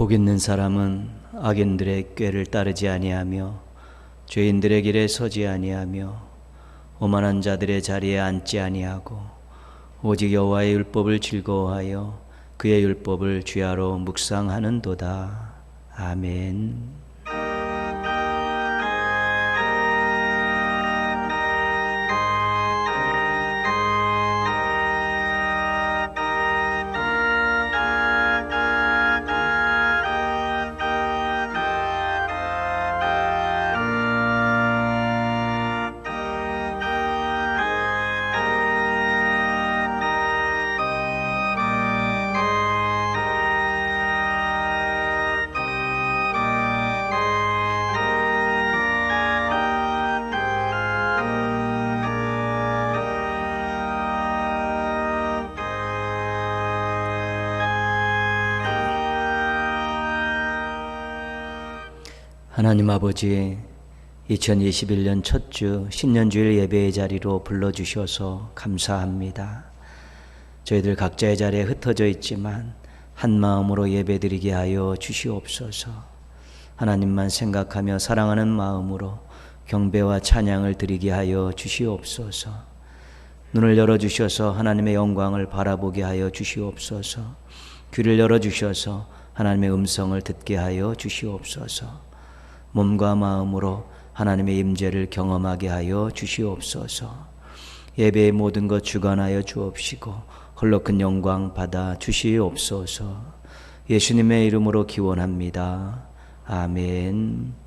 복 있는 사람은 악인들의 꾀를 따르지 아니하며 죄인들의 길에 서지 아니하며 오만한 자들의 자리에 앉지 아니하고 오직 여호와의 율법을 즐거워하여 그의 율법을 주야로 묵상하는도다. 아멘. 하나님 아버지, 2021년 첫 주 신년주일 예배의 자리로 불러주셔서 감사합니다. 저희들 각자의 자리에 흩어져 있지만 한 마음으로 예배드리게 하여 주시옵소서. 하나님만 생각하며 사랑하는 마음으로 경배와 찬양을 드리게 하여 주시옵소서. 눈을 열어주셔서 하나님의 영광을 바라보게 하여 주시옵소서. 귀를 열어주셔서 하나님의 음성을 듣게 하여 주시옵소서. 몸과 마음으로 하나님의 임재를 경험하게 하여 주시옵소서. 예배의 모든 것 주관하여 주옵시고 홀로 큰 영광 받아 주시옵소서. 예수님의 이름으로 기원합니다. 아멘.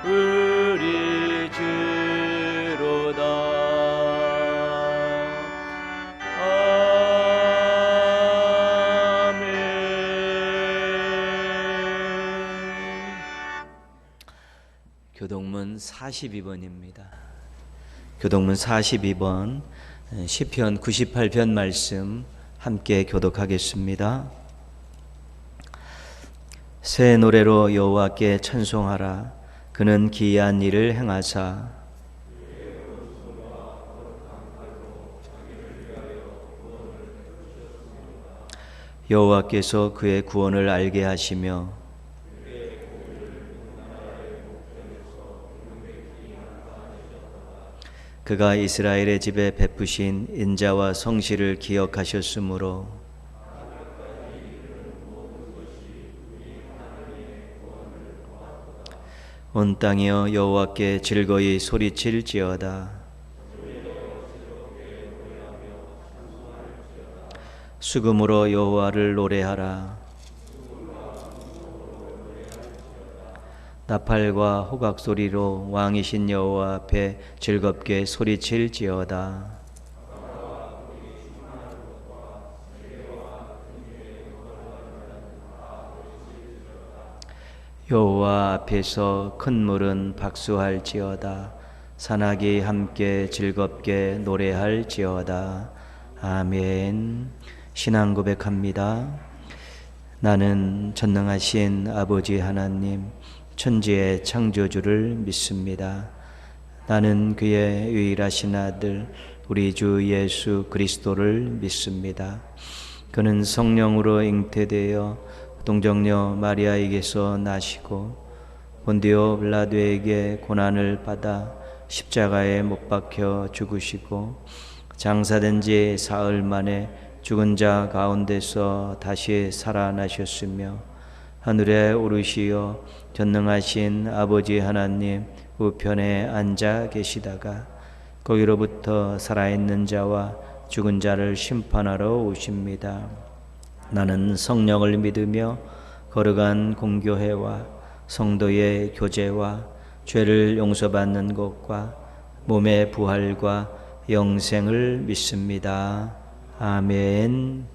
우리 주로다. 교동문 42번입니다. 교동문 42번 시편 98편 말씀 함께 교독하겠습니다. 새 노래로 여호와께 찬송하라. 그는 기이한 일을 행하사 여호와께서 그의 구원을 알게 하시며 그가 이스라엘의 집에 베푸신 인자와 성실을 기억하셨으므로 온 땅이여 여호와께 즐거이 소리칠지어다. 수금으로 여호와를 노래하라. 나팔과 호각 소리로 왕이신 여호와 앞에 즐겁게 소리칠지어다. 여호와 앞에서 큰 물은 박수할지어다. 산악이 함께 즐겁게 노래할지어다. 아멘. 신앙 고백합니다. 나는 전능하신 아버지 하나님 천지의 창조주를 믿습니다. 나는 그의 유일하신 아들 우리 주 예수 그리스도를 믿습니다. 그는 성령으로 잉태되어 동정녀 마리아에게서 나시고 본디오 빌라도에게 고난을 받아 십자가에 못 박혀 죽으시고 장사된 지 사흘 만에 죽은 자 가운데서 다시 살아나셨으며 하늘에 오르시어 전능하신 아버지 하나님 우편에 앉아 계시다가 거기로부터 살아있는 자와 죽은 자를 심판하러 오십니다. 나는 성령을 믿으며 거룩한 공교회와 성도의 교제와 죄를 용서받는 것과 몸의 부활과 영생을 믿습니다. 아멘.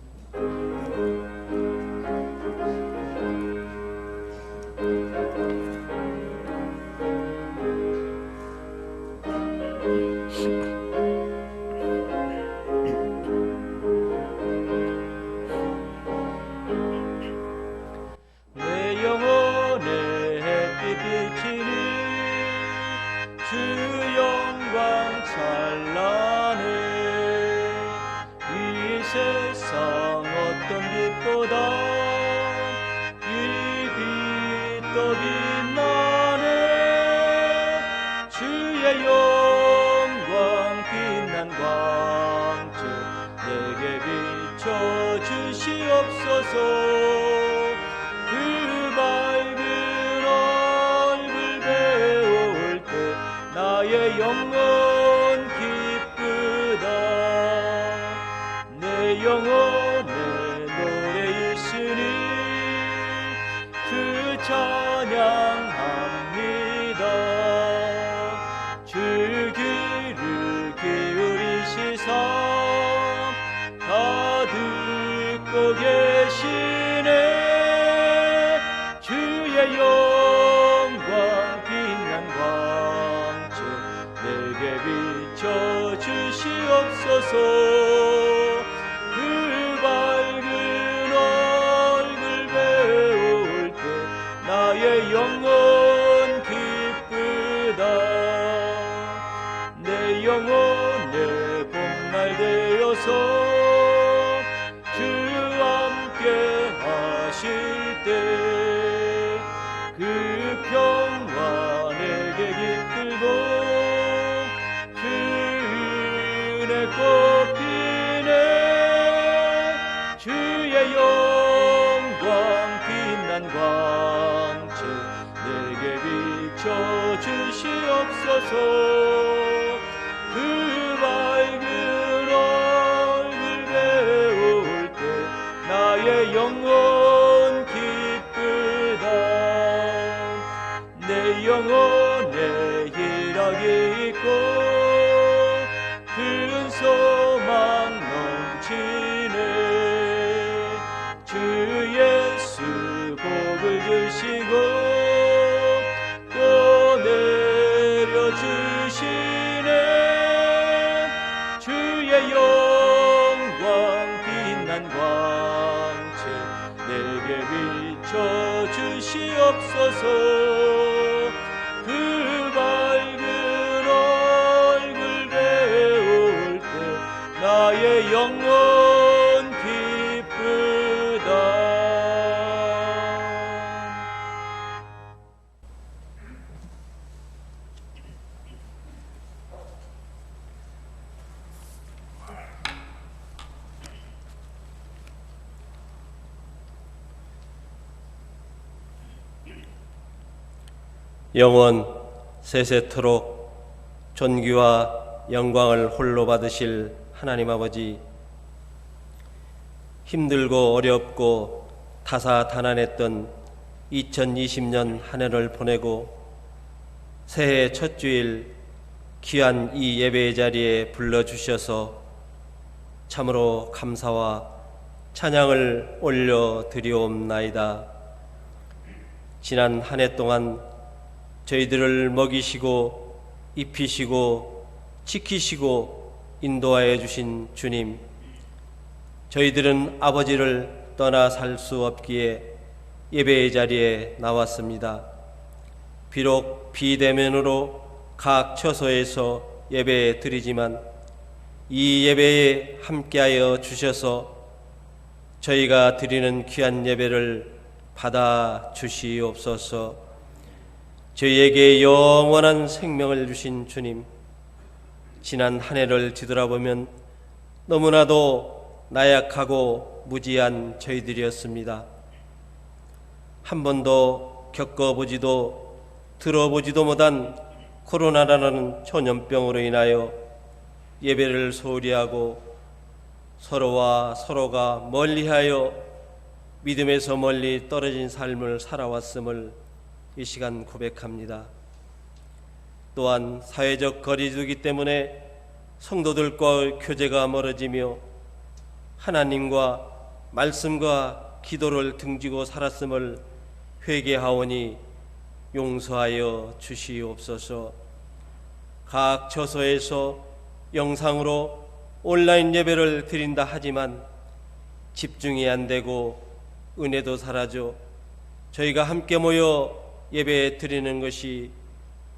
내 영혼에 햇빛 비치니 주 영광 찬란해. 이 세상 어떤 빛보다 이 빛 더 빛나네. 주의 영광 빛난 광채 내게 비춰 주시옵소서. 그 밝은 얼굴 배울 때 나의 영혼 기쁘다. 내 영혼에 노래 있으니 그 찬양합니다. 주 귀를 기울이시사 다 듣고 계시네. 주의 영광 빛난 광채 내게 비춰 주시옵소서. 그 밝은 얼굴 배울 때 나의 영혼 기쁘다. 내 영혼에 봄날 되어서 주 함께 하실 때 그 평화 내게 깃들고 그 은혜 꽃피네. 주의 영광 빛난 광채 내게 비춰 주시옵소서. 그 밝은 얼굴 배울 때 나의 영혼 기쁘다. 내 영혼에 희락이 있고 큰 소망 넘치네. 주 예수 복을 주시고 또 내 주시옵소서. 그 밝은 얼굴 배울 때 나의 영혼 기쁘다. 영원 세세토록 존귀와 영광을 홀로 받으실 하나님 아버지, 힘들고 어렵고 다사다난했던 2020년 한 해를 보내고 새해 첫 주일 귀한 이 예배의 자리에 불러주셔서 참으로 감사와 찬양을 올려드리옵나이다. 지난 한 해 동안 저희들을 먹이시고 입히시고 지키시고 인도하여 주신 주님, 저희들은 아버지를 떠나 살 수 없기에 예배의 자리에 나왔습니다. 비록 비대면으로 각 처소에서 예배 드리지만 이 예배에 함께하여 주셔서 저희가 드리는 귀한 예배를 받아 주시옵소서. 저희에게 영원한 생명을 주신 주님, 지난 한 해를 뒤돌아보면 너무나도 나약하고 무지한 저희들이었습니다. 한 번도 겪어보지도 들어보지도 못한 코로나라는 전염병으로 인하여 예배를 소홀히 하고 서로와 서로가 멀리하여 믿음에서 멀리 떨어진 삶을 살아왔음을 이 시간 고백합니다. 또한 사회적 거리두기 때문에 성도들과 교제가 멀어지며 하나님과 말씀과 기도를 등지고 살았음을 회개하오니 용서하여 주시옵소서. 각 처소에서 영상으로 온라인 예배를 드린다 하지만 집중이 안 되고 은혜도 사라져 저희가 함께 모여 예배 드리는 것이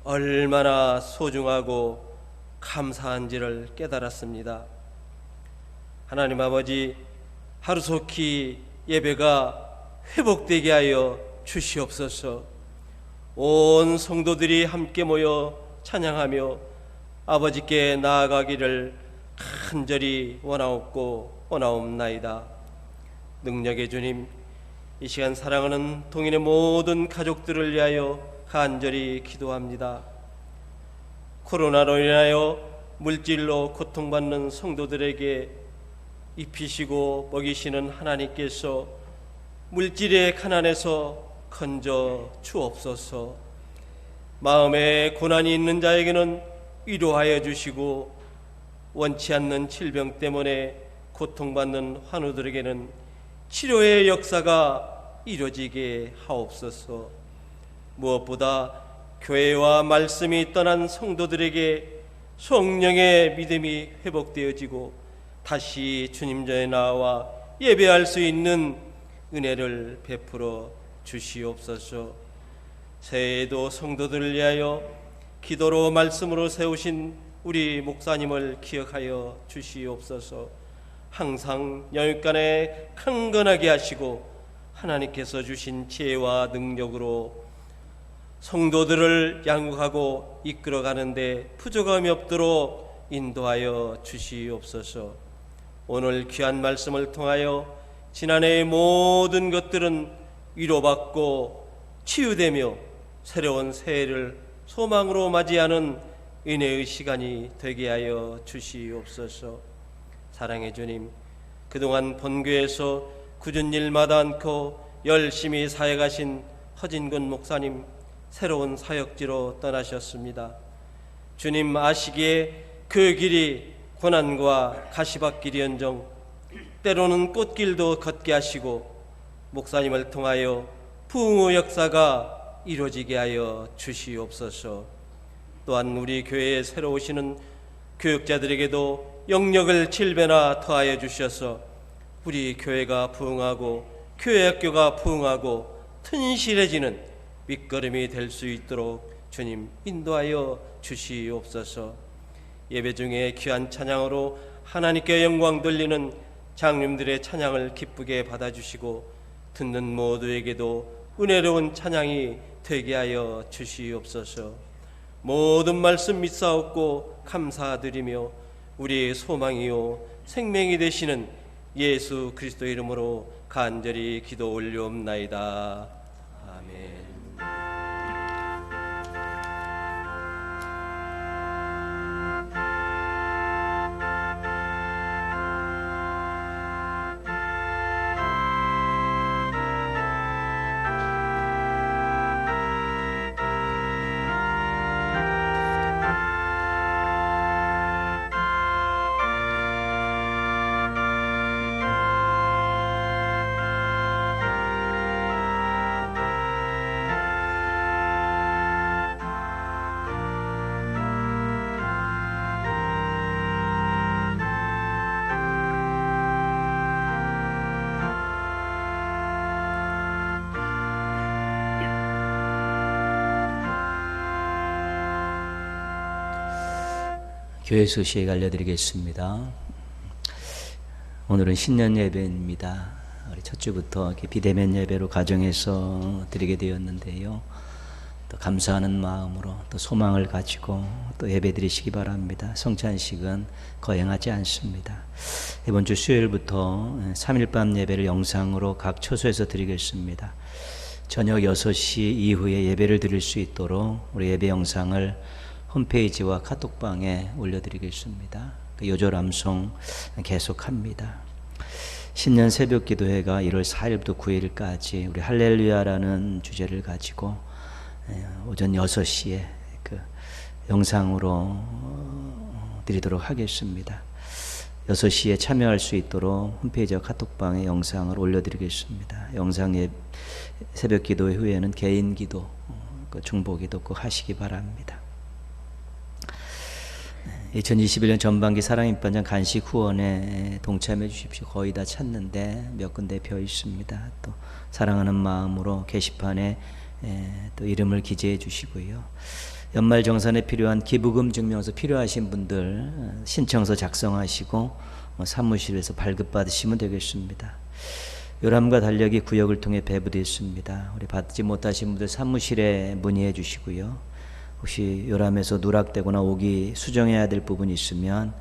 얼마나 소중하고 감사한지를 깨달았습니다. 하나님 아버지, 하루속히 예배가 회복되게 하여 주시옵소서. 온 성도들이 함께 모여 찬양하며 아버지께 나아가기를 간절히 원하옵나이다. 능력의 주님, 이 시간 사랑하는 동인의 모든 가족들을 위하여 간절히 기도합니다. 코로나로 인하여 물질로 고통받는 성도들에게 입히시고 먹이시는 하나님께서 물질의 가난에서 건져 주옵소서. 마음에 고난이 있는 자에게는 위로하여 주시고 원치 않는 질병 때문에 고통받는 환우들에게는 치료의 역사가 이루어지게 하옵소서. 무엇보다 교회와 말씀이 떠난 성도들에게 성령의 믿음이 회복되어지고 다시 주님 전에 나와 예배할 수 있는 은혜를 베풀어 주시옵소서. 새해에도 성도들을 위하여 기도로 말씀으로 세우신 우리 목사님을 기억하여 주시옵소서. 항상 영육간에 강건하게 하시고 하나님께서 주신 지혜와 능력으로 성도들을 양육하고 이끌어가는데 부족함이 없도록 인도하여 주시옵소서. 오늘 귀한 말씀을 통하여 지난해의 모든 것들은 위로받고 치유되며 새로운 새해를 소망으로 맞이하는 은혜의 시간이 되게 하여 주시옵소서. 사랑의 주님, 그동안 본교에서 굳은 일 마다 않고 열심히 사역하신 허진근 목사님, 새로운 사역지로 떠나셨습니다. 주님 아시기에 그 길이 고난과 가시밭길이언정 때로는 꽃길도 걷게 하시고 목사님을 통하여 부흥의 역사가 이루어지게 하여 주시옵소서. 또한 우리 교회에 새로 오시는 교육자들에게도 영역을 7배나 더하여 주셔서 우리 교회가 부흥하고 교회 학교가 부흥하고 튼실해지는 밑거름이 될 수 있도록 주님 인도하여 주시옵소서. 예배 중에 귀한 찬양으로 하나님께 영광 돌리는 장님들의 찬양을 기쁘게 받아주시고 듣는 모두에게도 은혜로운 찬양이 되게 하여 주시옵소서. 모든 말씀 믿사옵고 감사드리며 우리의 소망이요 생명이 되시는 예수 그리스도 이름으로 간절히 기도 올리옵나이다. 아멘. 교회 소식 알려드리겠습니다. 오늘은 신년 예배입니다. 우리 첫 주부터 이렇게 비대면 예배로 가정에서 드리게 되었는데요. 또 감사하는 마음으로 또 소망을 가지고 또 예배 드리시기 바랍니다. 성찬식은 거행하지 않습니다. 이번 주 수요일부터 3일밤 예배를 영상으로 각 처소에서 드리겠습니다. 저녁 6시 이후에 예배를 드릴 수 있도록 우리 예배 영상을 홈페이지와 카톡방에 올려드리겠습니다. 요절 암송 계속합니다. 신년 새벽 기도회가 1월 4일부터 9일까지 우리 할렐루야라는 주제를 가지고 오전 6시에 그 영상으로 드리도록 하겠습니다. 6시에 참여할 수 있도록 홈페이지와 카톡방에 영상을 올려드리겠습니다. 영상 새벽 기도회 후에는 개인 기도, 중보 기도 꼭 하시기 바랍니다. 2021년 전반기 사랑임반장 간식 후원에 동참해 주십시오. 거의 다 찼는데 몇 군데 벼 있습니다. 또 사랑하는 마음으로 게시판에 또 이름을 기재해 주시고요. 연말정산에 필요한 기부금 증명서 필요하신 분들 신청서 작성하시고 사무실에서 발급받으시면 되겠습니다. 요람과 달력이 구역을 통해 배부되었습니다. 우리 받지 못하신 분들 사무실에 문의해 주시고요. 혹시 요람에서 누락되거나 오기 수정해야 될 부분이 있으면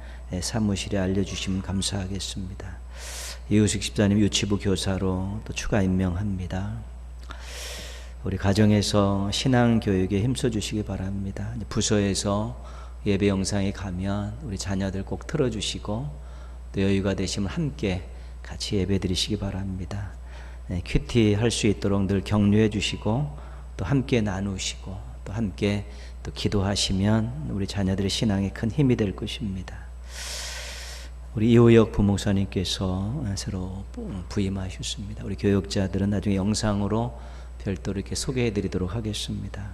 사무실에 알려주시면 감사하겠습니다. 이우식 집사님 유치부 교사로 또 추가 임명합니다. 우리 가정에서 신앙교육에 힘써주시기 바랍니다. 부서에서 예배 영상에 가면 우리 자녀들 꼭 틀어주시고 또 여유가 되시면 함께 같이 예배 드리시기 바랍니다. 큐티 할 수 있도록 늘 격려해 주시고 또 함께 나누시고 또 함께 또 기도하시면 우리 자녀들의 신앙에 큰 힘이 될 것입니다. 우리 이호혁 부목사님께서 새로 부임하셨습니다. 우리 교역자들은 나중에 영상으로 별도로 이렇게 소개해 드리도록 하겠습니다.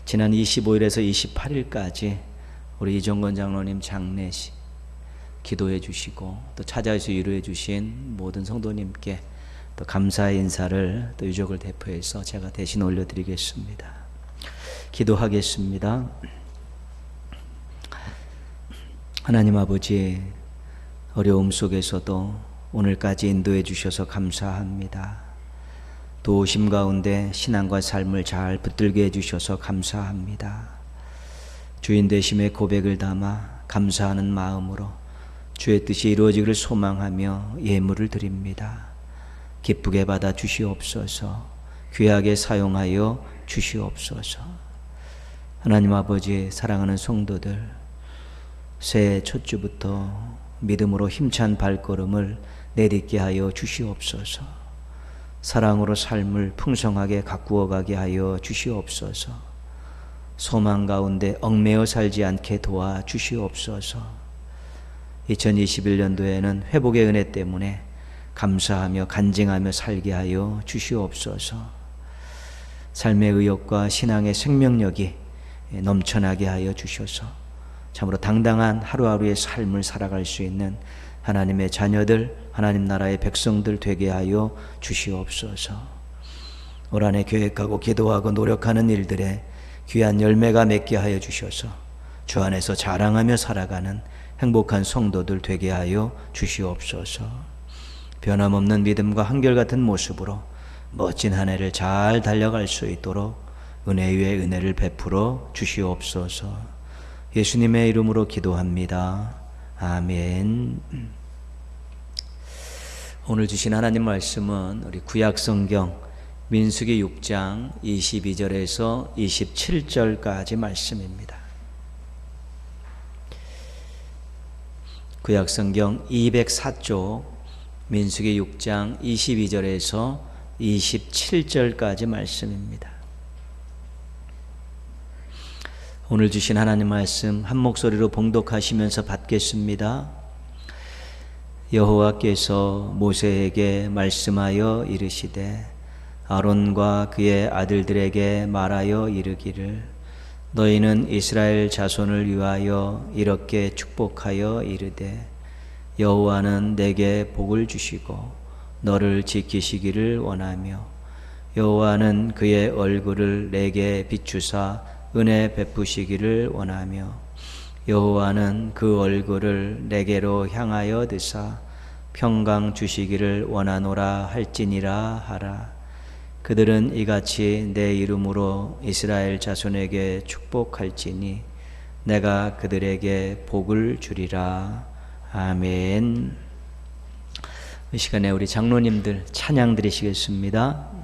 지난 25일에서 28일까지 우리 이정건 장로님 장례식 기도해 주시고 또 찾아와서 위로해 주신 모든 성도님께 또 감사의 인사를 또 유족을 대표해서 제가 대신 올려드리겠습니다. 기도하겠습니다. 하나님 아버지, 어려움 속에서도 오늘까지 인도해 주셔서 감사합니다. 도우심 가운데 신앙과 삶을 잘 붙들게 해주셔서 감사합니다. 주인 되심의 고백을 담아 감사하는 마음으로 주의 뜻이 이루어지기를 소망하며 예물을 드립니다. 기쁘게 받아 주시옵소서. 귀하게 사용하여 주시옵소서. 하나님 아버지, 사랑하는 성도들, 새해 첫 주부터 믿음으로 힘찬 발걸음을 내딛게 하여 주시옵소서. 사랑으로 삶을 풍성하게 가꾸어 가게 하여 주시옵소서. 소망 가운데 얽매여 살지 않게 도와 주시옵소서. 2021년도에는 회복의 은혜 때문에 감사하며 간증하며 살게 하여 주시옵소서. 삶의 의욕과 신앙의 생명력이 넘쳐나게 하여 주셔서 참으로 당당한 하루하루의 삶을 살아갈 수 있는 하나님의 자녀들, 하나님 나라의 백성들 되게 하여 주시옵소서. 올 한해 계획하고 기도하고 노력하는 일들에 귀한 열매가 맺게 하여 주셔서 주 안에서 자랑하며 살아가는 행복한 성도들 되게 하여 주시옵소서. 변함없는 믿음과 한결같은 모습으로 멋진 한 해를 잘 달려갈 수 있도록 은혜 위에 은혜를 베풀어 주시옵소서. 예수님의 이름으로 기도합니다. 아멘. 오늘 주신 하나님 말씀은 우리 구약성경 민수기 6장 22절에서 27절까지 말씀입니다. 구약성경 204쪽 민수기 6장 22절에서 27절까지 말씀입니다. 오늘 주신 하나님 말씀 한 목소리로 봉독하시면서 받겠습니다. 여호와께서 모세에게 말씀하여 이르시되 아론과 그의 아들들에게 말하여 이르기를 너희는 이스라엘 자손을 위하여 이렇게 축복하여 이르되 여호와는 내게 복을 주시고 너를 지키시기를 원하며 여호와는 그의 얼굴을 내게 비추사 은혜 베푸시기를 원하며 여호와는 그 얼굴을 내게로 향하여 드사 평강 주시기를 원하노라 할지니라 하라. 그들은 이같이 내 이름으로 이스라엘 자손에게 축복할지니 내가 그들에게 복을 주리라. 아멘. 이 시간에 우리 장로님들 찬양 드리시겠습니다.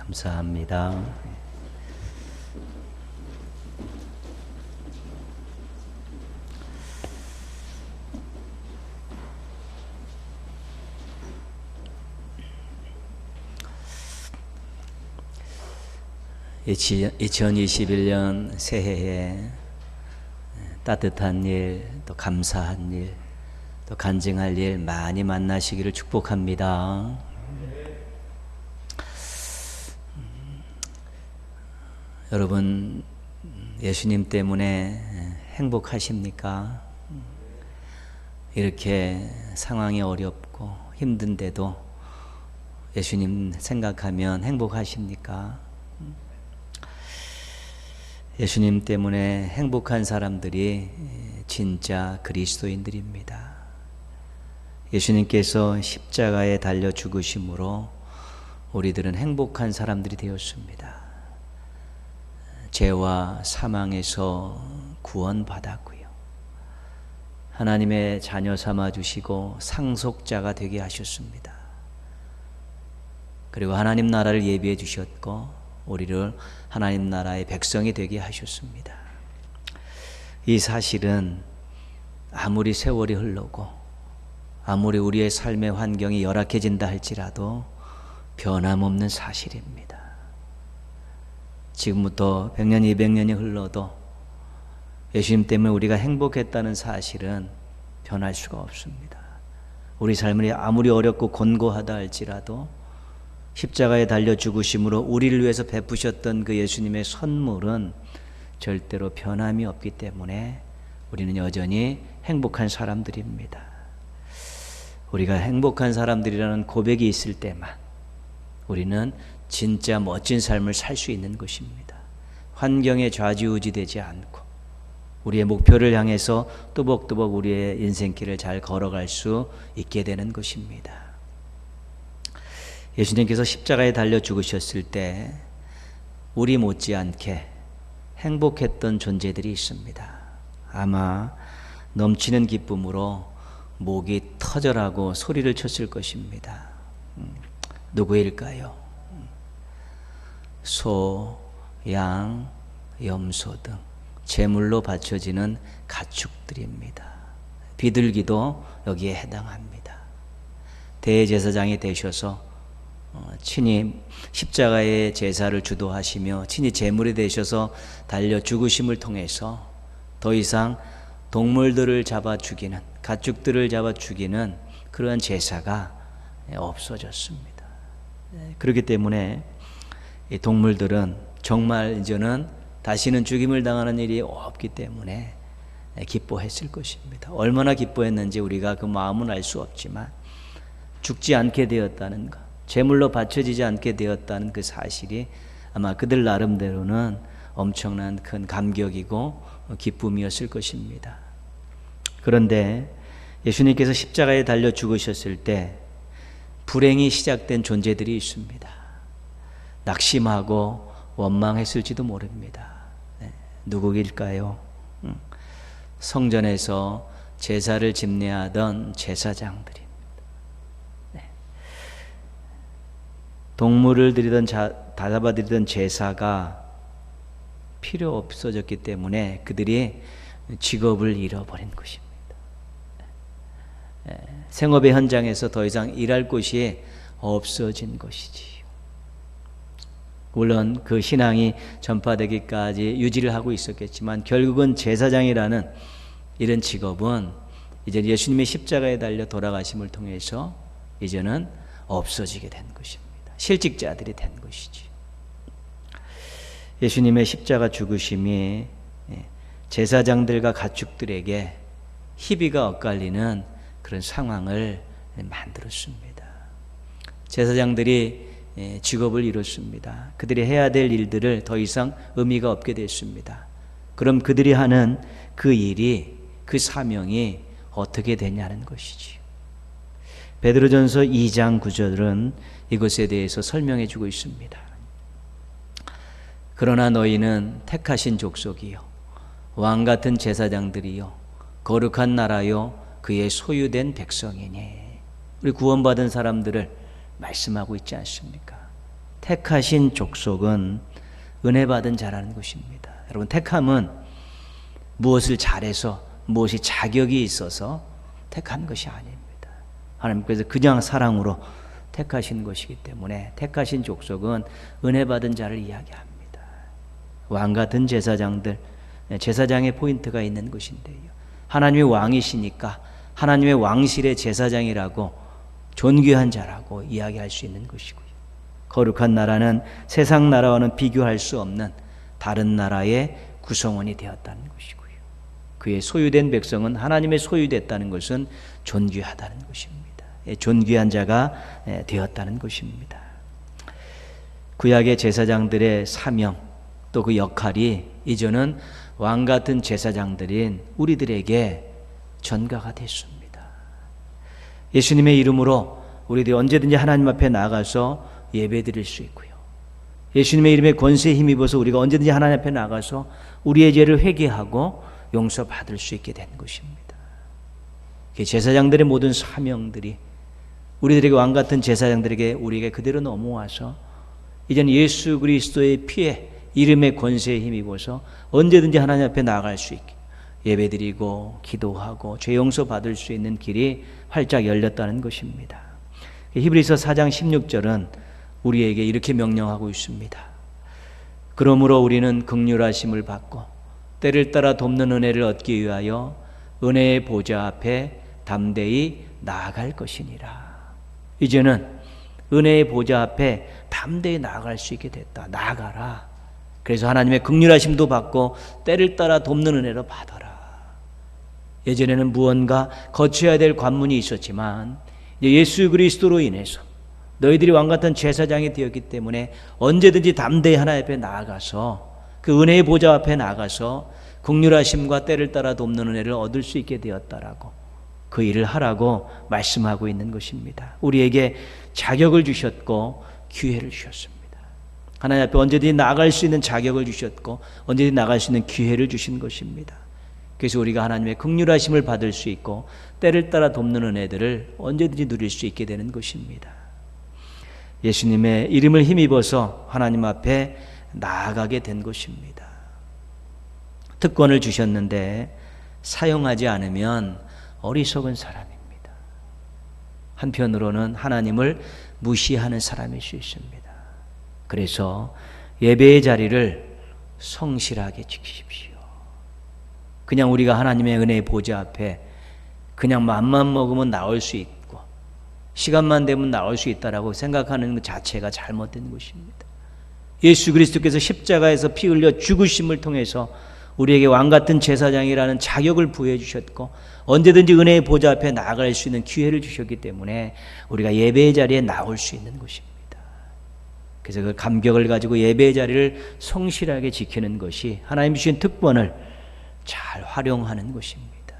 감사합니다. 이 2021년 새해에 따뜻한 일, 또 감사한 일, 또 간증할 일 많이 만나시기를 축복합니다. 여러분, 예수님 때문에 행복하십니까? 이렇게 상황이 어렵고 힘든데도 예수님 생각하면 행복하십니까? 예수님 때문에 행복한 사람들이 진짜 그리스도인들입니다. 예수님께서 십자가에 달려 죽으심으로 우리들은 행복한 사람들이 되었습니다. 죄와 사망에서 구원받았고요. 하나님의 자녀 삼아 주시고 상속자가 되게 하셨습니다. 그리고 하나님 나라를 예비해 주셨고 우리를 하나님 나라의 백성이 되게 하셨습니다. 이 사실은 아무리 세월이 흘러고 아무리 우리의 삶의 환경이 열악해진다 할지라도 변함없는 사실입니다. 지금부터 100년, 200년이 흘러도 예수님 때문에 우리가 행복했다는 사실은 변할 수가 없습니다. 우리 삶이 아무리 어렵고 곤고하다 할지라도 십자가에 달려 죽으심으로 우리를 위해서 베푸셨던 그 예수님의 선물은 절대로 변함이 없기 때문에 우리는 여전히 행복한 사람들입니다. 우리가 행복한 사람들이라는 고백이 있을 때만 우리는 진짜 멋진 삶을 살 수 있는 것입니다. 환경에 좌지우지되지 않고 우리의 목표를 향해서 뚜벅뚜벅 우리의 인생길을 잘 걸어갈 수 있게 되는 것입니다. 예수님께서 십자가에 달려 죽으셨을 때 우리 못지않게 행복했던 존재들이 있습니다. 아마 넘치는 기쁨으로 목이 터져라고 소리를 쳤을 것입니다. 누구일까요? 소, 양, 염소 등 제물로 바쳐지는 가축들입니다. 비둘기도 여기에 해당합니다. 대제사장이 되셔서 친히 십자가의 제사를 주도하시며 친히 제물이 되셔서 달려 죽으심을 통해서 더 이상 동물들을 잡아 죽이는, 가축들을 잡아 죽이는 그러한 제사가 없어졌습니다. 그렇기 때문에 이 동물들은 정말 이제는 다시는 죽임을 당하는 일이 없기 때문에 기뻐했을 것입니다. 얼마나 기뻐했는지 우리가 그 마음은 알 수 없지만 죽지 않게 되었다는 것, 제물로 바쳐지지 않게 되었다는 그 사실이 아마 그들 나름대로는 엄청난 큰 감격이고 기쁨이었을 것입니다. 그런데 예수님께서 십자가에 달려 죽으셨을 때 불행이 시작된 존재들이 있습니다. 낙심하고 원망했을지도 모릅니다. 누구일까요? 성전에서 제사를 집례하던 제사장들입니다. 동물을 다잡아드리던 제사가 필요 없어졌기 때문에 그들이 직업을 잃어버린 것입니다. 생업의 현장에서 더 이상 일할 곳이 없어진 것이지. 물론 그 신앙이 전파되기까지 유지를 하고 있었겠지만 결국은 제사장이라는 이런 직업은 이제 예수님의 십자가에 달려 돌아가심을 통해서 이제는 없어지게 된 것입니다. 실직자들이 된 것이지. 예수님의 십자가 죽으심이 제사장들과 가축들에게 희비가 엇갈리는 그런 상황을 만들었습니다. 제사장들이 직업을 잃었습니다. 그들이 해야 될 일들을 더 이상 의미가 없게 됐습니다. 그럼 그들이 하는 그 일이, 그 사명이 어떻게 되냐는 것이지. 베드로전서 2장 9절은 이것에 대해서 설명해 주고 있습니다. 그러나 너희는 택하신 족속이요 왕같은 제사장들이요 거룩한 나라요 그의 소유된 백성이니. 우리 구원받은 사람들을 말씀하고 있지 않습니까? 택하신 족속은 은혜 받은 자라는 것입니다. 여러분, 택함은 무엇을 잘해서 무엇이 자격이 있어서 택한 것이 아닙니다. 하나님께서 그냥 사랑으로 택하신 것이기 때문에 택하신 족속은 은혜 받은 자를 이야기합니다. 왕 같은 제사장들, 제사장의 포인트가 있는 것인데요. 하나님의 왕이시니까 하나님의 왕실의 제사장이라고 존귀한 자라고 이야기할 수 있는 것이고요. 거룩한 나라는 세상 나라와는 비교할 수 없는 다른 나라의 구성원이 되었다는 것이고요. 그의 소유된 백성은 하나님의 소유됐다는 것은 존귀하다는 것입니다. 존귀한 자가 되었다는 것입니다. 구약의 제사장들의 사명 또 그 역할이 이제는 왕 같은 제사장들인 우리들에게 전가가 됐습니다. 예수님의 이름으로 우리들이 언제든지 하나님 앞에 나가서 예배드릴 수 있고요. 예수님의 이름에 권세에 힘입어서 우리가 언제든지 하나님 앞에 나가서 우리의 죄를 회개하고 용서받을 수 있게 된 것입니다. 제사장들의 모든 사명들이 우리들에게 왕 같은 제사장들에게 우리에게 그대로 넘어와서 이제는 예수 그리스도의 피에 이름의 권세에 힘입어서 언제든지 하나님 앞에 나아갈 수 있게 예배드리고 기도하고 죄 용서 받을 수 있는 길이 활짝 열렸다는 것입니다. 히브리서 4장 16절은 우리에게 이렇게 명령하고 있습니다. 그러므로 우리는 긍휼하심을 받고 때를 따라 돕는 은혜를 얻기 위하여 은혜의 보좌 앞에 담대히 나아갈 것이니라. 이제는 은혜의 보좌 앞에 담대히 나아갈 수 있게 됐다. 나아가라. 그래서 하나님의 긍휼하심도 받고 때를 따라 돕는 은혜로 받아라. 예전에는 무언가 거쳐야 될 관문이 있었지만 이제 예수 그리스도로 인해서 너희들이 왕같은 제사장이 되었기 때문에 언제든지 담대히 하나님 앞에 나아가서 그 은혜의 보좌 앞에 나가서 긍휼하심과 때를 따라 돕는 은혜를 얻을 수 있게 되었다라고 그 일을 하라고 말씀하고 있는 것입니다. 우리에게 자격을 주셨고 기회를 주셨습니다. 하나님 앞에 언제든지 나아갈 수 있는 자격을 주셨고 언제든지 나아갈 수 있는 기회를 주신 것입니다. 그래서 우리가 하나님의 긍휼하심을 받을 수 있고 때를 따라 돕는 은혜들을 언제든지 누릴 수 있게 되는 것입니다. 예수님의 이름을 힘입어서 하나님 앞에 나아가게 된 것입니다. 특권을 주셨는데 사용하지 않으면 어리석은 사람입니다. 한편으로는 하나님을 무시하는 사람일 수 있습니다. 그래서 예배의 자리를 성실하게 지키십시오. 그냥 우리가 하나님의 은혜의 보좌 앞에 그냥 맘만 먹으면 나올 수 있고 시간만 되면 나올 수 있다라고 생각하는 것 자체가 잘못된 것입니다. 예수 그리스도께서 십자가에서 피 흘려 죽으심을 통해서 우리에게 왕같은 제사장이라는 자격을 부여해 주셨고 언제든지 은혜의 보좌 앞에 나아갈 수 있는 기회를 주셨기 때문에 우리가 예배의 자리에 나올 수 있는 것입니다. 그래서 그 감격을 가지고 예배의 자리를 성실하게 지키는 것이 하나님 주신 특권을 잘 활용하는 것입니다.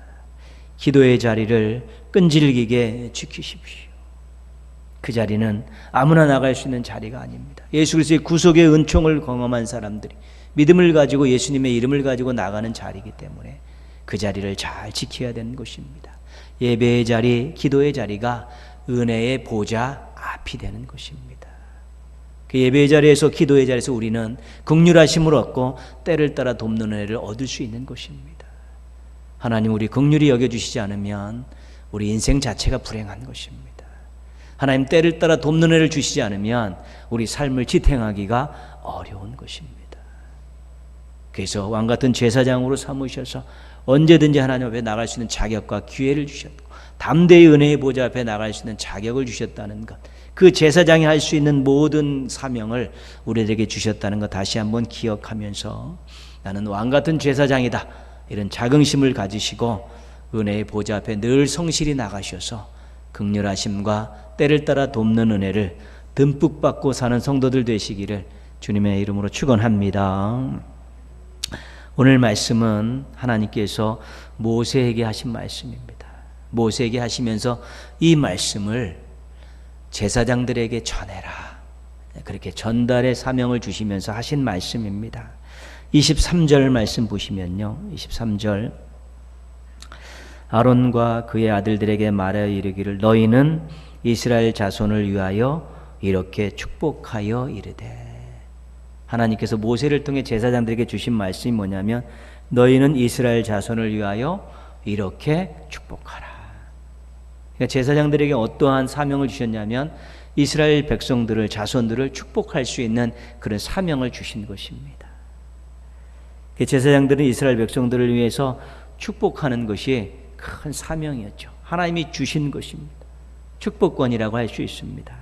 기도의 자리를 끈질기게 지키십시오. 그 자리는 아무나 나갈 수 있는 자리가 아닙니다. 예수 그리스도의 구속의 은총을 경험한 사람들이 믿음을 가지고 예수님의 이름을 가지고 나가는 자리이기 때문에 그 자리를 잘 지켜야 되는 것입니다. 예배의 자리, 기도의 자리가 은혜의 보좌 앞이 되는 것입니다. 그 예배의 자리에서 기도의 자리에서 우리는 긍휼하심을 얻고 때를 따라 돕는 은혜를 얻을 수 있는 것입니다. 하나님 우리 긍휼히 여겨주시지 않으면 우리 인생 자체가 불행한 것입니다. 하나님 때를 따라 돕는 은혜를 주시지 않으면 우리 삶을 지탱하기가 어려운 것입니다. 그래서 왕같은 제사장으로 삼으셔서 언제든지 하나님 앞에 나갈 수 있는 자격과 기회를 주셨고 담대히 은혜의 보좌 앞에 나갈 수 있는 자격을 주셨다는 것, 그 제사장이 할 수 있는 모든 사명을 우리에게 주셨다는 것 다시 한번 기억하면서 나는 왕같은 제사장이다 이런 자긍심을 가지시고 은혜의 보좌 앞에 늘 성실히 나가셔서 긍휼하심과 때를 따라 돕는 은혜를 듬뿍 받고 사는 성도들 되시기를 주님의 이름으로 축원합니다. 오늘 말씀은 하나님께서 모세에게 하신 말씀입니다. 모세에게 하시면서 이 말씀을 제사장들에게 전해라. 그렇게 전달의 사명을 주시면서 하신 말씀입니다. 23절 말씀 보시면요. 23절 아론과 그의 아들들에게 말하여 이르기를 너희는 이스라엘 자손을 위하여 이렇게 축복하여 이르되. 하나님께서 모세를 통해 제사장들에게 주신 말씀이 뭐냐면 너희는 이스라엘 자손을 위하여 이렇게 축복하라. 그러니까 제사장들에게 어떠한 사명을 주셨냐면 이스라엘 백성들을, 자손들을 축복할 수 있는 그런 사명을 주신 것입니다. 제사장들은 이스라엘 백성들을 위해서 축복하는 것이 큰 사명이었죠. 하나님이 주신 것입니다. 축복권이라고 할 수 있습니다.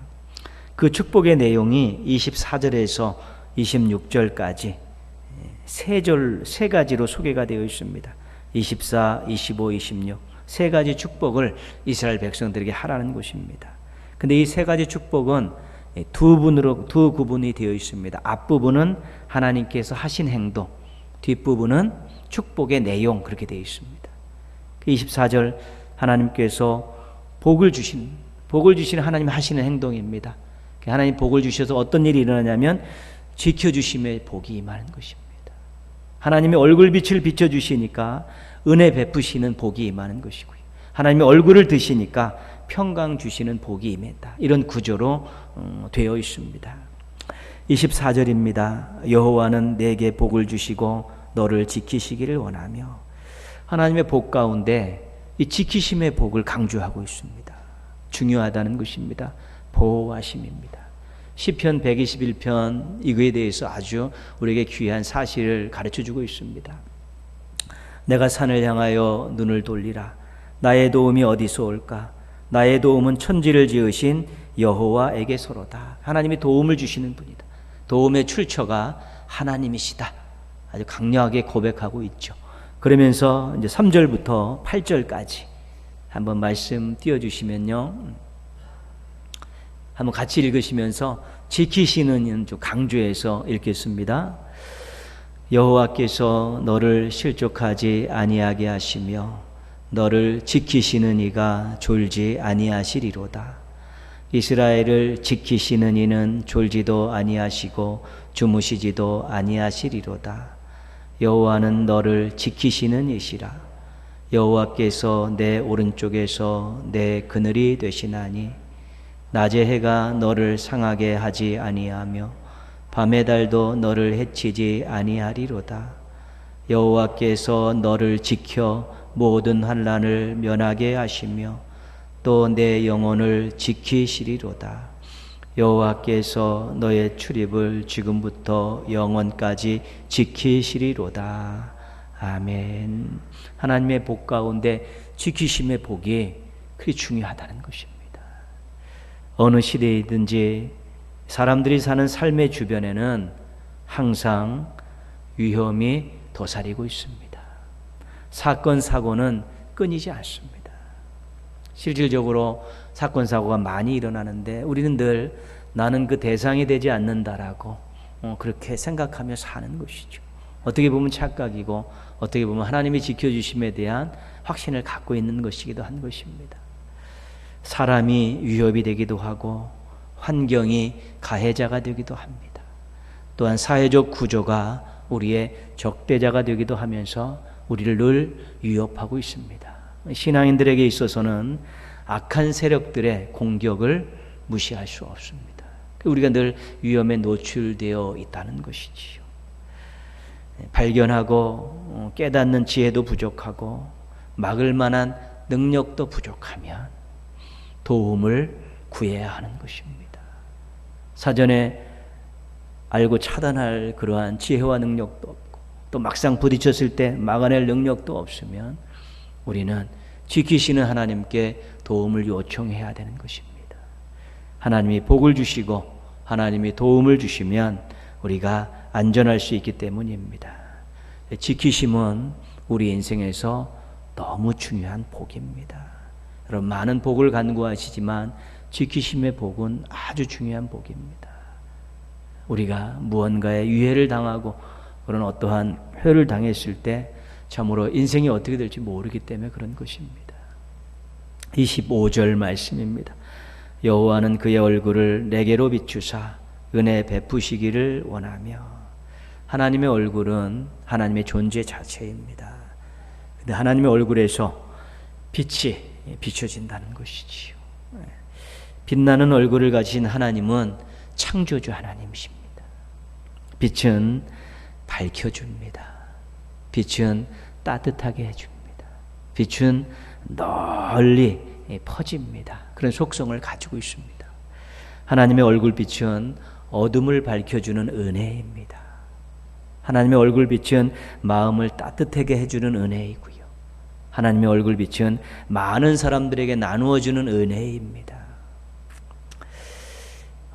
그 축복의 내용이 24절에서 26절까지 세 가지로 소개가 되어 있습니다. 24, 25, 26 세 가지 축복을 이스라엘 백성들에게 하라는 것입니다. 근데 이 세 가지 축복은 두 구분이 되어 있습니다. 앞부분은 하나님께서 하신 행동, 뒷부분은 축복의 내용, 그렇게 되어 있습니다. 24절 하나님께서 복을 주신 하나님 하시는 행동입니다. 하나님 복을 주셔서 어떤 일이 일어나냐면 지켜주심의 복이 임하는 것입니다. 하나님의 얼굴빛을 비춰주시니까 은혜 베푸시는 복이 임하는 것이고요. 하나님의 얼굴을 드시니까 평강 주시는 복이 임했다. 이런 구조로 되어 있습니다. 24절입니다. 여호와는 내게 복을 주시고 너를 지키시기를 원하며. 하나님의 복 가운데 이 지키심의 복을 강조하고 있습니다. 중요하다는 것입니다. 보호하심입니다. 시편 121편 이거에 대해서 아주 우리에게 귀한 사실을 가르쳐주고 있습니다. 내가 산을 향하여 눈을 돌리라. 나의 도움이 어디서 올까? 나의 도움은 천지를 지으신 여호와에게서로다. 하나님이 도움을 주시는 분이다. 도움의 출처가 하나님이시다. 아주 강력하게 고백하고 있죠. 그러면서 이제 3절부터 8절까지 한번 말씀 띄워주시면요. 한번 같이 읽으시면서 지키시는 좀 강조해서 읽겠습니다. 여호와께서 너를 실족하지 아니하게 하시며 너를 지키시는 이가 졸지 아니하시리로다. 이스라엘을 지키시는 이는 졸지도 아니하시고 주무시지도 아니하시리로다. 여호와는 너를 지키시는 이시라. 여호와께서 내 오른쪽에서 내 그늘이 되시나니 낮의 해가 너를 상하게 하지 아니하며 밤의 달도 너를 해치지 아니하리로다. 여호와께서 너를 지켜 모든 환난을 면하게 하시며 또 내 영혼을 지키시리로다. 여호와께서 너의 출입을 지금부터 영원까지 지키시리로다. 아멘. 하나님의 복 가운데 지키심의 복이 그리 중요하다는 것입니다. 어느 시대이든지 사람들이 사는 삶의 주변에는 항상 위험이 도사리고 있습니다. 사건, 사고는 끊이지 않습니다. 실질적으로 사건, 사고가 많이 일어나는데 우리는 늘 나는 그 대상이 되지 않는다라고 그렇게 생각하며 사는 것이죠. 어떻게 보면 착각이고 어떻게 보면 하나님이 지켜주심에 대한 확신을 갖고 있는 것이기도 한 것입니다. 사람이 위협이 되기도 하고 환경이 가해자가 되기도 합니다. 또한 사회적 구조가 우리의 적대자가 되기도 하면서 우리를 늘 위협하고 있습니다. 신앙인들에게 있어서는 악한 세력들의 공격을 무시할 수 없습니다. 우리가 늘 위험에 노출되어 있다는 것이지요. 발견하고 깨닫는 지혜도 부족하고 막을 만한 능력도 부족하면 도움을 구해야 하는 것입니다. 사전에 알고 차단할 그러한 지혜와 능력도 없고 또 막상 부딪혔을 때 막아낼 능력도 없으면 우리는 지키시는 하나님께 도움을 요청해야 되는 것입니다. 하나님이 복을 주시고 하나님이 도움을 주시면 우리가 안전할 수 있기 때문입니다. 지키심은 우리 인생에서 너무 중요한 복입니다. 여러분 많은 복을 간구하시지만 지키심의 복은 아주 중요한 복입니다. 우리가 무언가에 유해를 당하고 그런 어떠한 회를 당했을 때 참으로 인생이 어떻게 될지 모르기 때문에 그런 것입니다. 25절 말씀입니다. 여호와는 그의 얼굴을 내게로 비추사 은혜 베푸시기를 원하며. 하나님의 얼굴은 하나님의 존재 자체입니다. 근데 하나님의 얼굴에서 빛이 비춰진다는 것이지요. 빛나는 얼굴을 가지신 하나님은 창조주 하나님이십니다. 빛은 밝혀줍니다. 빛은 따뜻하게 해줍니다. 빛은 널리 퍼집니다. 그런 속성을 가지고 있습니다. 하나님의 얼굴빛은 어둠을 밝혀주는 은혜입니다. 하나님의 얼굴빛은 마음을 따뜻하게 해주는 은혜이고요. 하나님의 얼굴빛은 많은 사람들에게 나누어주는 은혜입니다.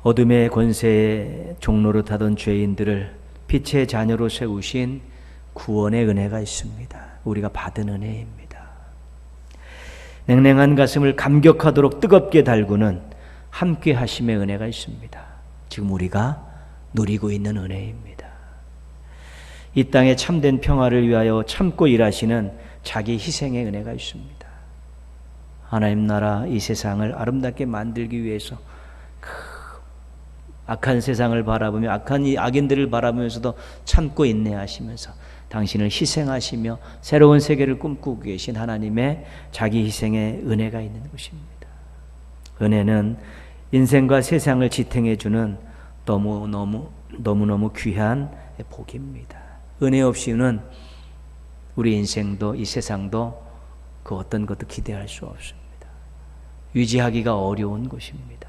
어둠의 권세의 종로로 타던 죄인들을 빛의 자녀로 세우신 구원의 은혜가 있습니다. 우리가 받은 은혜입니다. 냉랭한 가슴을 감격하도록 뜨겁게 달구는 함께 하심의 은혜가 있습니다. 지금 우리가 누리고 있는 은혜입니다. 이 땅의 참된 평화를 위하여 참고 일하시는 자기 희생의 은혜가 있습니다. 하나님 나라 이 세상을 아름답게 만들기 위해서 악한 세상을 바라보며 악한 악인들을 바라보면서도 참고 인내하시면서 당신을 희생하시며 새로운 세계를 꿈꾸고 계신 하나님의 자기 희생의 은혜가 있는 것입니다. 은혜는 인생과 세상을 지탱해주는 너무너무 귀한 복입니다. 은혜 없이는 우리 인생도 이 세상도 그 어떤 것도 기대할 수 없습니다. 유지하기가 어려운 것입니다.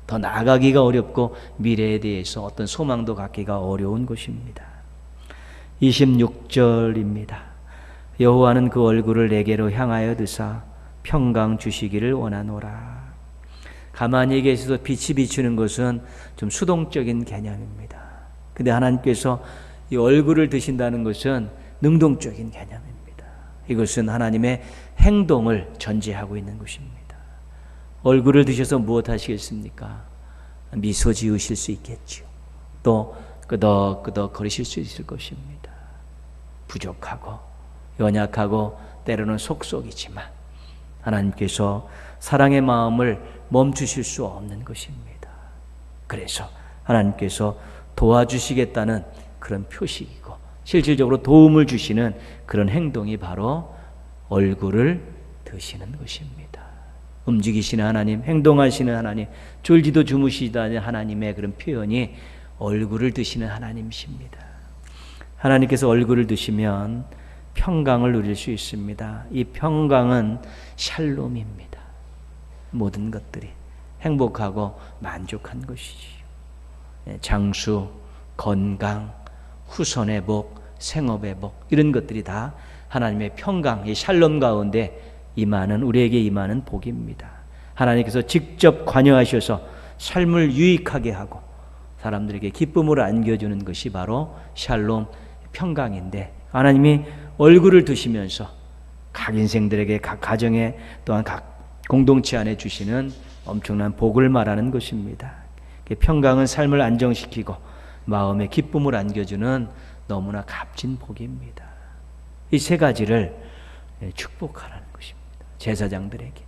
더 나아가기가 어렵고 미래에 대해서 어떤 소망도 갖기가 어려운 것입니다. 26절입니다. 여호와는 그 얼굴을 내게로 향하여 드사 평강 주시기를 원하노라. 가만히 계셔서 빛이 비추는 것은 좀 수동적인 개념입니다. 근데 하나님께서 이 얼굴을 드신다는 것은 능동적인 개념입니다. 이것은 하나님의 행동을 전제하고 있는 것입니다. 얼굴을 드셔서 무엇 하시겠습니까? 미소 지으실 수 있겠지요. 또 끄덕끄덕 거리실 수 있을 것입니다. 부족하고 연약하고 때로는 속속이지만 하나님께서 사랑의 마음을 멈추실 수 없는 것입니다. 그래서 하나님께서 도와주시겠다는 그런 표식이고 실질적으로 도움을 주시는 그런 행동이 바로 얼굴을 드시는 것입니다. 움직이시는 하나님, 행동하시는 하나님, 졸지도 주무시다는 하나님의 그런 표현이 얼굴을 드시는 하나님이십니다. 하나님께서 얼굴을 드시면 평강을 누릴 수 있습니다. 이 평강은 샬롬입니다. 모든 것들이 행복하고 만족한 것이지요. 장수, 건강, 후손의 복, 생업의 복 이런 것들이 다 하나님의 평강, 이 샬롬 가운데 우리에게 임하는 복입니다. 하나님께서 직접 관여하셔서 삶을 유익하게 하고 사람들에게 기쁨을 안겨주는 것이 바로 샬롬 평강인데 하나님이 얼굴을 드시면서 각 인생들에게 각 가정에 또한 각 공동체 안에 주시는 엄청난 복을 말하는 것입니다. 평강은 삶을 안정시키고 마음에 기쁨을 안겨주는 너무나 값진 복입니다. 이 세 가지를 축복하라는 것입니다. 제사장들에게,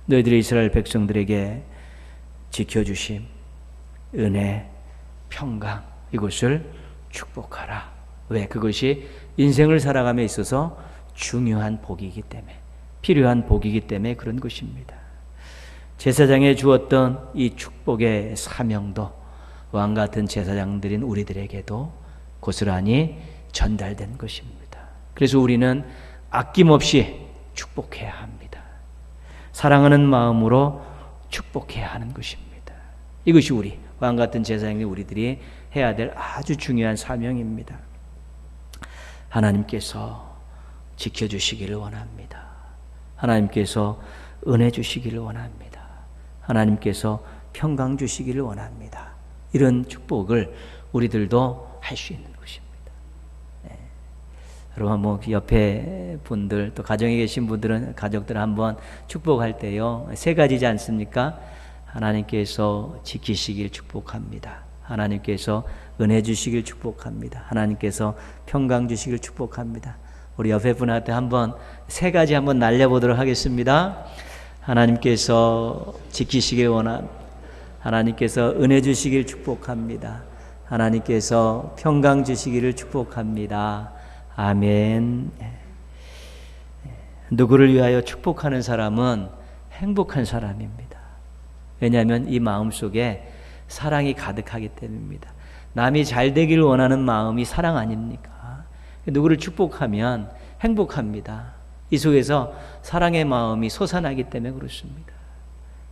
너희들의 이스라엘 백성들에게 지켜주심, 은혜, 평강 이것을 축복하라. 왜? 그것이 인생을 살아감에 있어서 중요한 복이기 때문에, 필요한 복이기 때문에 그런 것입니다. 제사장에 주었던 이 축복의 사명도 왕같은 제사장들인 우리들에게도 고스란히 전달된 것입니다. 그래서 우리는 아낌없이 축복해야 합니다. 사랑하는 마음으로 축복해야 하는 것입니다. 이것이 우리 왕같은 제사장인 우리들이 해야 될 아주 중요한 사명입니다. 하나님께서 지켜주시기를 원합니다. 하나님께서 은혜 주시기를 원합니다. 하나님께서 평강 주시기를 원합니다. 이런 축복을 우리들도 할 수 있는 것입니다. 여러분 옆에 분들 또 가정에 계신 분들은 가족들 한번 축복할 때요 세 가지지 않습니까? 하나님께서 지키시길 축복합니다. 하나님께서 은혜 주시길 축복합니다. 하나님께서 평강 주시길 축복합니다. 우리 옆에 분한테 한번 세 가지 한번 날려보도록 하겠습니다. 하나님께서 지키시길 원합니다. 하나님께서 은혜 주시길 축복합니다. 하나님께서 평강 주시기를 축복합니다. 아멘. 누구를 위하여 축복하는 사람은 행복한 사람입니다. 왜냐하면 이 마음 속에 사랑이 가득하기 때문입니다. 남이 잘 되기를 원하는 마음이 사랑 아닙니까? 누구를 축복하면 행복합니다. 이 속에서 사랑의 마음이 솟아나기 때문에 그렇습니다.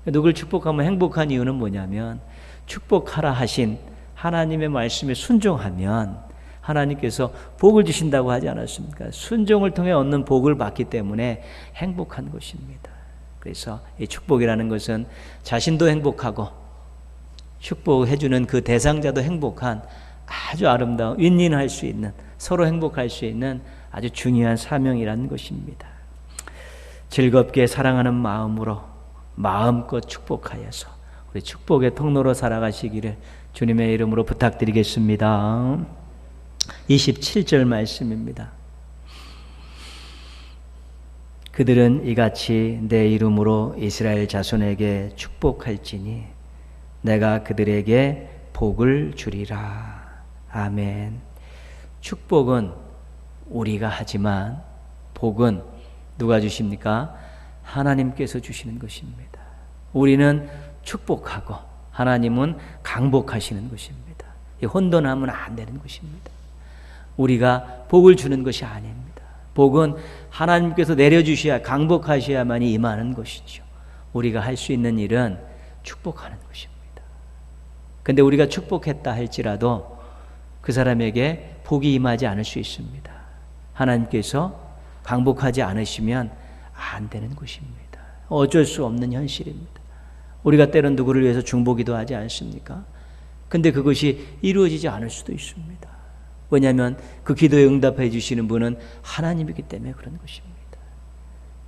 누구를 축복하면 행복한 이유는 뭐냐면 축복하라 하신 하나님의 말씀에 순종하면 하나님께서 복을 주신다고 하지 않았습니까? 순종을 통해 얻는 복을 받기 때문에 행복한 것입니다. 그래서 이 축복이라는 것은 자신도 행복하고 축복해주는 그 대상자도 행복한 아주 아름다운 윈윈할 수 있는, 서로 행복할 수 있는 아주 중요한 사명이라는 것입니다. 즐겁게 사랑하는 마음으로 마음껏 축복하여서 우리 축복의 통로로 살아가시기를 주님의 이름으로 부탁드리겠습니다. 27절 말씀입니다. 그들은 이같이 내 이름으로 이스라엘 자손에게 축복할지니 내가 그들에게 복을 주리라. 아멘. 축복은 우리가 하지만 복은 누가 주십니까? 하나님께서 주시는 것입니다. 우리는 축복하고 하나님은 강복하시는 것입니다. 혼돈하면 안 되는 것입니다. 우리가 복을 주는 것이 아닙니다. 복은 하나님께서 내려주셔야, 강복하셔야만이 임하는 것이죠. 우리가 할 수 있는 일은 축복하는 것입니다. 근데 우리가 축복했다 할지라도 그 사람에게 복이 임하지 않을 수 있습니다. 하나님께서 강복하지 않으시면 안 되는 것입니다. 어쩔 수 없는 현실입니다. 우리가 때론 누구를 위해서 중보기도 하지 않습니까? 근데 그것이 이루어지지 않을 수도 있습니다. 왜냐하면 그 기도에 응답해 주시는 분은 하나님이기 때문에 그런 것입니다.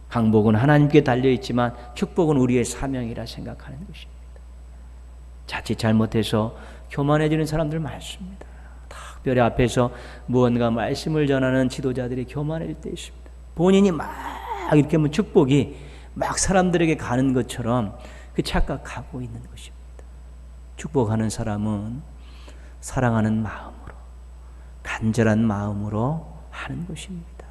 강복은 하나님께 달려있지만 축복은 우리의 사명이라 생각하는 것입니다. 자칫 잘못해서 교만해지는 사람들 많습니다. 특별히 앞에서 무언가 말씀을 전하는 지도자들이 교만해질 때 있습니다. 본인이 막 이렇게 하면 축복이 막 사람들에게 가는 것처럼 그 착각하고 있는 것입니다. 축복하는 사람은 사랑하는 마음으로, 간절한 마음으로 하는 것입니다.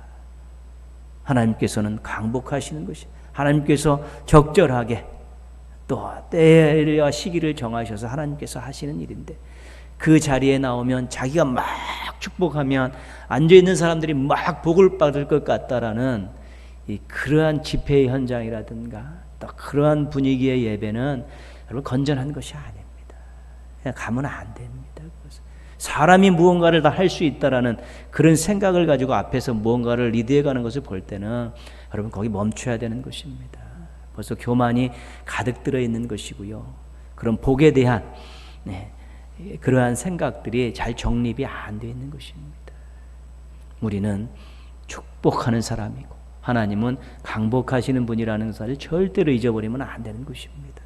하나님께서는 강복하시는 것입니다. 하나님께서 적절하게 또 때와 시기를 정하셔서 하나님께서 하시는 일인데 그 자리에 나오면 자기가 막 축복하면 앉아있는 사람들이 막 복을 받을 것 같다라는 그러한 집회 현장이라든가 또 그러한 분위기의 예배는 여러분 건전한 것이 아닙니다. 그냥 가면 안 됩니다. 사람이 무언가를 다 할 수 있다라는 그런 생각을 가지고 앞에서 무언가를 리드해가는 것을 볼 때는 여러분 거기 멈춰야 되는 것입니다. 벌써 교만이 가득 들어있는 것이고요. 그런 복에 대한 그러한 생각들이 잘 정립이 안 되어 있는 것입니다. 우리는 축복하는 사람이고 하나님은 강복하시는 분이라는 것을 절대로 잊어버리면 안 되는 것입니다.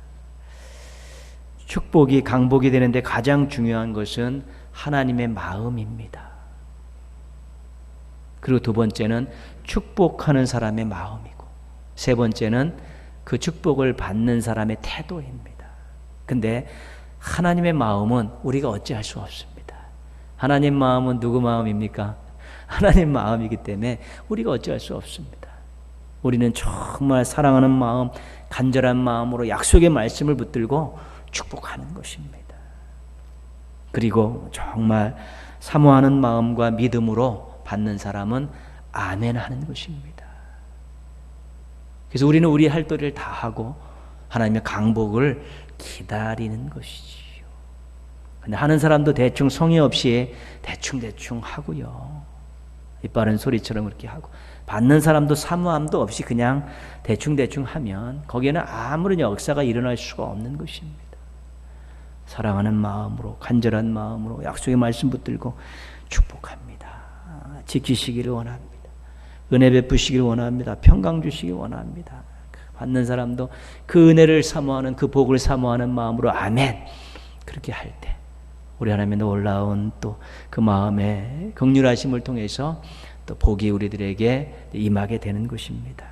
축복이 강복이 되는데 가장 중요한 것은 하나님의 마음입니다. 그리고 두 번째는 축복하는 사람의 마음이고 세 번째는 그 축복을 받는 사람의 태도입니다. 근데 하나님의 마음은 우리가 어찌할 수 없습니다. 하나님 마음은 누구 마음입니까? 하나님 마음이기 때문에 우리가 어찌할 수 없습니다. 우리는 정말 사랑하는 마음, 간절한 마음으로 약속의 말씀을 붙들고 축복하는 것입니다. 그리고 정말 사모하는 마음과 믿음으로 받는 사람은 아멘 하는 것입니다. 그래서 우리는 우리 할 도리를 다 하고 하나님의 강복을 기다리는 것이지요. 근데 하는 사람도 대충 성의 없이 대충 하고요. 이빠른 소리처럼 그렇게 하고 받는 사람도 사모함도 없이 그냥 대충 하면 거기에는 아무런 역사가 일어날 수가 없는 것입니다. 사랑하는 마음으로 간절한 마음으로 약속의 말씀 붙들고 축복합니다. 지키시기를 원합니다. 은혜 베푸시기를 원합니다. 평강 주시기를 원합니다. 받는 사람도 그 은혜를 사모하는 그 복을 사모하는 마음으로 아멘 그렇게 할 때 우리 하나님의 놀라운 또 그 마음의 긍휼하심을 통해서 또 복이 우리들에게 임하게 되는 것입니다.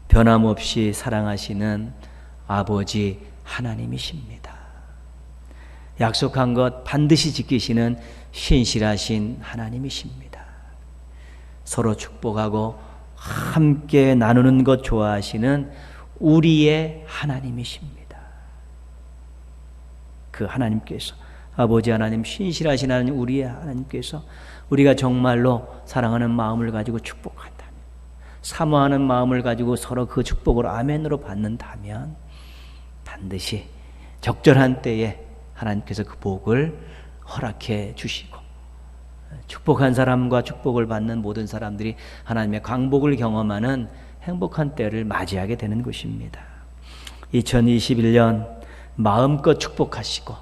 변함없이 사랑하시는 아버지 하나님이십니다. 약속한 것 반드시 지키시는 신실하신 하나님이십니다. 서로 축복하고 함께 나누는 것 좋아하시는 우리의 하나님이십니다. 그 하나님께서, 아버지 하나님, 신실하신 하나님, 우리의 하나님께서 우리가 정말로 사랑하는 마음을 가지고 축복한다면, 사모하는 마음을 가지고 서로 그 축복을 아멘으로 받는다면 반드시 적절한 때에 하나님께서 그 복을 허락해 주시고, 축복한 사람과 축복을 받는 모든 사람들이 하나님의 강복을 경험하는 행복한 때를 맞이하게 되는 것입니다. 2021년 마음껏 축복하시고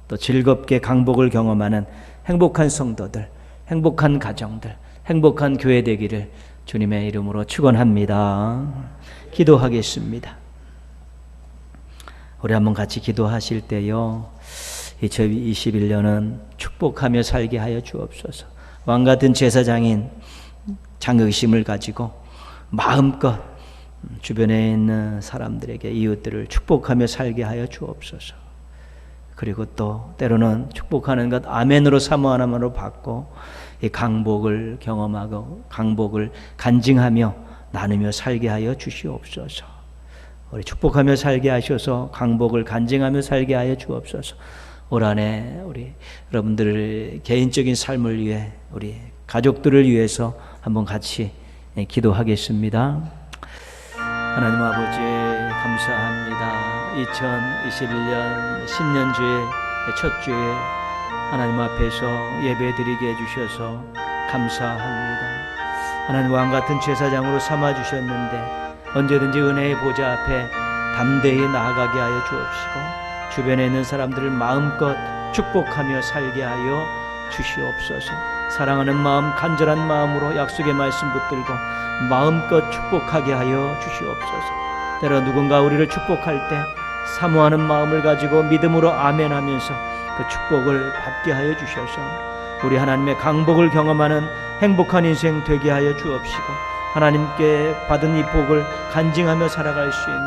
또 즐겁게 강복을 경험하는 행복한 성도들, 행복한 가정들, 행복한 교회 되기를 주님의 이름으로 축원합니다. 기도하겠습니다. 우리 한번 같이 기도하실 때요, 2021년은 축복하며 살게 하여 주옵소서. 왕같은 제사장인 자긍심을 가지고 마음껏 주변에 있는 사람들에게, 이웃들을 축복하며 살게 하여 주옵소서. 그리고 또 때로는 축복하는 것 아멘으로 사모하나만으로 받고 이 강복을 경험하고 강복을 간증하며 나누며 살게 하여 주시옵소서. 우리 축복하며 살게 하셔서 강복을 간증하며 살게 하여 주옵소서. 올 한해 우리 여러분들의 개인적인 삶을 위해, 우리 가족들을 위해서 한번 같이 기도하겠습니다. 하나님 아버지, 감사합니다. 2021년 신년주의 첫 주에 하나님 앞에서 예배드리게 해주셔서 감사합니다. 하나님, 왕같은 제사장으로 삼아주셨는데 언제든지 은혜의 보좌 앞에 담대히 나아가게 하여 주옵시고, 주변에 있는 사람들을 마음껏 축복하며 살게 하여 주시옵소서. 사랑하는 마음, 간절한 마음으로 약속의 말씀 붙들고 마음껏 축복하게 하여 주시옵소서. 때로 누군가 우리를 축복할 때 사모하는 마음을 가지고 믿음으로 아멘하면서 그 축복을 받게 하여 주셔서 우리 하나님의 강복을 경험하는 행복한 인생 되게 하여 주옵시고, 하나님께 받은 이 복을 간증하며 살아갈 수 있는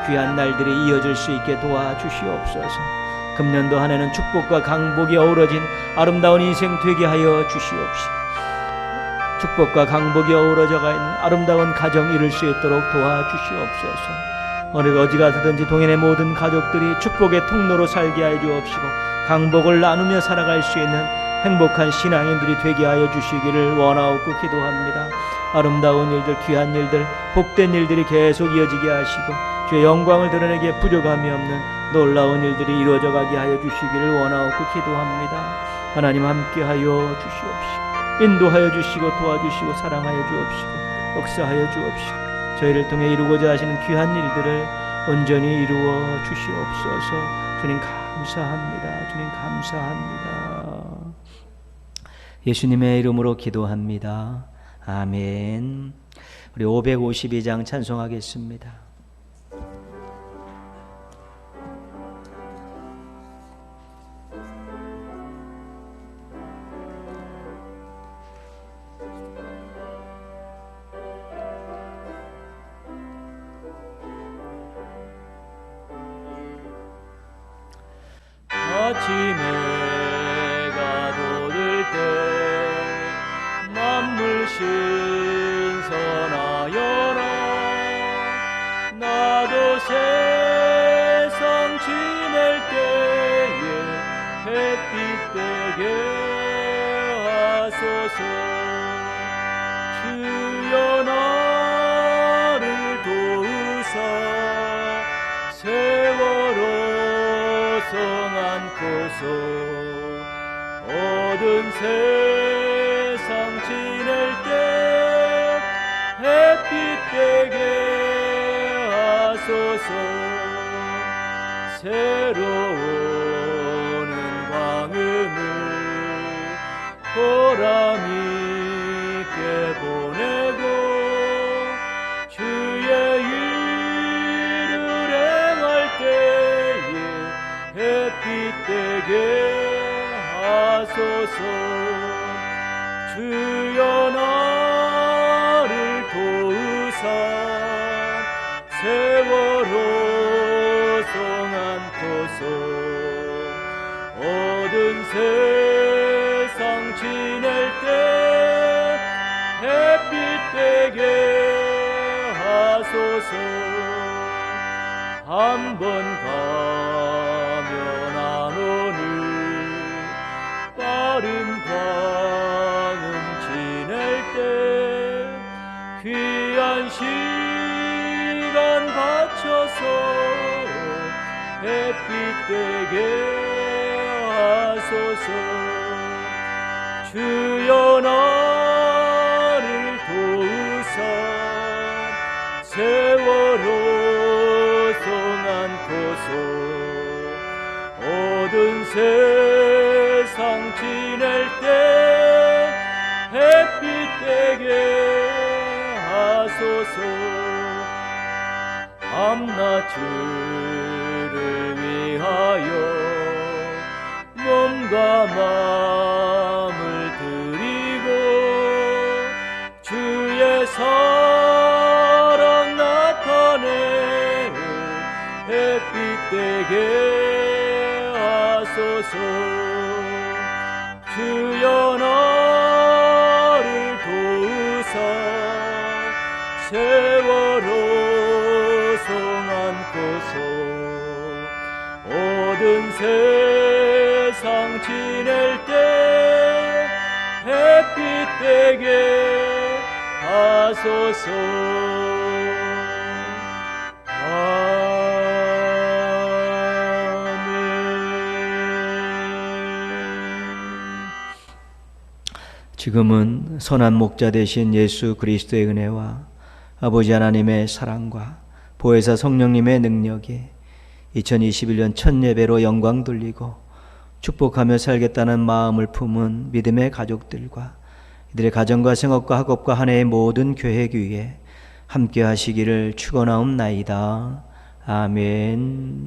귀한 날들이 이어질 수 있게 도와주시옵소서. 금년도 한 해는 축복과 강복이 어우러진 아름다운 인생 되게 하여 주시옵시고, 축복과 강복이 어우러져가 있는 아름다운 가정 이룰 수 있도록 도와주시옵소서. 어디 가서든지 동행의 모든 가족들이 축복의 통로로 살게 하여 주옵시고, 강복을 나누며 살아갈 수 있는 행복한 신앙인들이 되게 하여 주시기를 원하옵고 기도합니다. 아름다운 일들, 귀한 일들, 복된 일들이 계속 이어지게 하시고 주의 영광을 드러내기에 부족함이 없는 놀라운 일들이 이루어져 가게 하여 주시기를 원하옵고 기도합니다. 하나님, 함께하여 주시옵시고, 인도하여 주시고 도와주시고 사랑하여 주옵시고 역사하여 주옵시고, 저희를 통해 이루고자 하시는 귀한 일들을 온전히 이루어 주시옵소서. 주님 감사합니다. 주님 감사합니다. 예수님의 이름으로 기도합니다. 아멘. 우리 552장 찬송하겠습니다. 아침에 해가 돋을 때 만물 신선하여라. 나도 세상 지낼 때에 햇빛 되게 하소서. 주여 나를 도우사 세월호 성안고서 어두운 세상 지낼 때 햇빛 되게 하소서. 새로운 광음을 보람 있게 보내고 주의 일을 행할 때에 햇빛 되게 하소서. 주여 나를 도우사 세월호 성안고서 어두운 세상 지낼 때 햇빛 되게 하소서. 한 번 가면 안 광음 지낼 때 귀한 시간 바쳐서 햇빛 되게 하소서. 주여 나를 도우사 세월호 성안고소 어두운 세상 지낼 때 햇빛 되게 하소서. 밤낮을 위하여 몸과 마음을 드리고 주의 사랑 나타내 햇빛 되게 하소서. 주여 나를 도우사 세월호 성안고소 어두운 세상 지낼 때 햇빛 되게 하소서. 지금은 선한 목자 되신 예수 그리스도의 은혜와 아버지 하나님의 사랑과 보혜사 성령님의 능력이 2021년 첫 예배로 영광 돌리고 축복하며 살겠다는 마음을 품은 믿음의 가족들과 이들의 가정과 생업과 학업과 한 해의 모든 계획 위에 함께 하시기를 축원하옵나이다. 아멘.